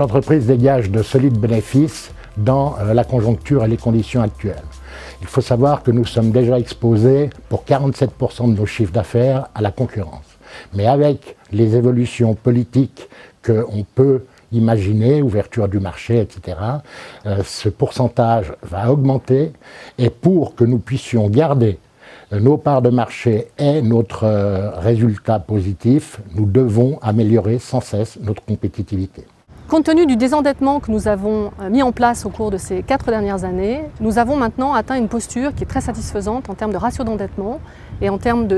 L'entreprise dégage de solides bénéfices dans la conjoncture et les conditions actuelles. Il faut savoir que nous sommes déjà exposés pour 47% de nos chiffres d'affaires à la concurrence. Mais avec les évolutions politiques qu'on peut imaginer, ouverture du marché, etc., ce pourcentage va augmenter et pour que nous puissions garder nos parts de marché et notre résultat positif, nous devons améliorer sans cesse notre compétitivité. Compte tenu du désendettement que nous avons mis en place au cours de ces 4 dernières années, nous avons maintenant atteint une posture qui est très satisfaisante en termes de ratio d'endettement et en termes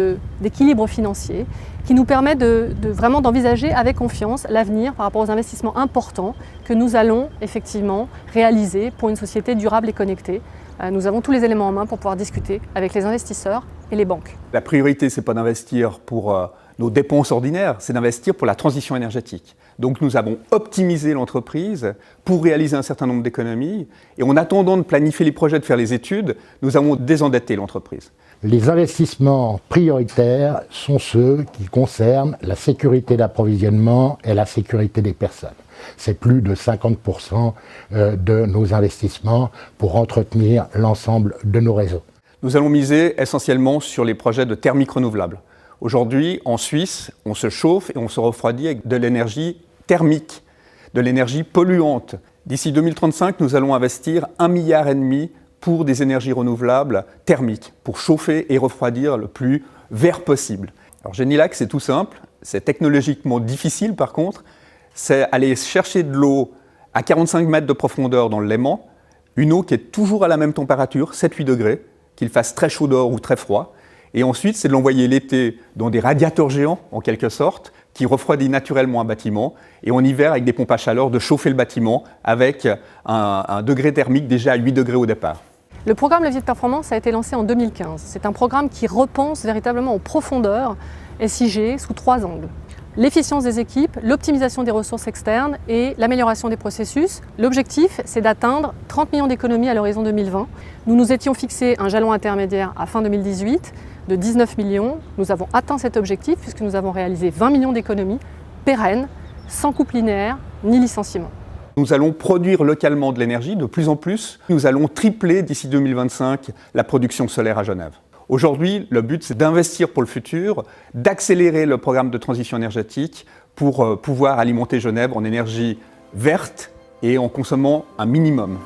d'équilibre financier, qui nous permet vraiment d'envisager avec confiance l'avenir par rapport aux investissements importants que nous allons effectivement réaliser pour une société durable et connectée. Nous avons tous les éléments en main pour pouvoir discuter avec les investisseurs et les banques. La priorité, ce n'est pas d'investir pour nos dépenses ordinaires, c'est d'investir pour la transition énergétique. Donc nous avons optimisé l'entreprise pour réaliser un certain nombre d'économies et en attendant de planifier les projets, de faire les études, nous avons désendetté l'entreprise. Les investissements prioritaires sont ceux qui concernent la sécurité d'approvisionnement et la sécurité des personnes. C'est plus de 50% de nos investissements pour entretenir l'ensemble de nos réseaux. Nous allons miser essentiellement sur les projets de thermique renouvelable. Aujourd'hui, en Suisse, on se chauffe et on se refroidit avec de l'énergie thermique, de l'énergie polluante. D'ici 2035, nous allons investir 1,5 milliard pour des énergies renouvelables thermiques, pour chauffer et refroidir le plus vert possible. Alors Génilac, c'est tout simple, c'est technologiquement difficile par contre, c'est aller chercher de l'eau à 45 mètres de profondeur dans le Léman, une eau qui est toujours à la même température, 7-8 degrés, qu'il fasse très chaud dehors ou très froid. Et ensuite, c'est de l'envoyer l'été dans des radiateurs géants, en quelque sorte, qui refroidit naturellement un bâtiment, et en hiver, avec des pompes à chaleur, de chauffer le bâtiment avec un degré thermique déjà à 8 degrés au départ. Le programme Levier de Performance a été lancé en 2015. C'est un programme qui repense véritablement en profondeur SIG sous 3 angles. L'efficience des équipes, l'optimisation des ressources externes et l'amélioration des processus. L'objectif, c'est d'atteindre 30 millions d'économies à l'horizon 2020. Nous nous étions fixé un jalon intermédiaire à fin 2018 de 19 millions. Nous avons atteint cet objectif puisque nous avons réalisé 20 millions d'économies pérennes, sans coupe linéaire ni licenciement. Nous allons produire localement de l'énergie de plus en plus. Nous allons tripler d'ici 2025 la production solaire à Genève. Aujourd'hui, le but, c'est d'investir pour le futur, d'accélérer le programme de transition énergétique pour pouvoir alimenter Genève en énergie verte et en consommant un minimum.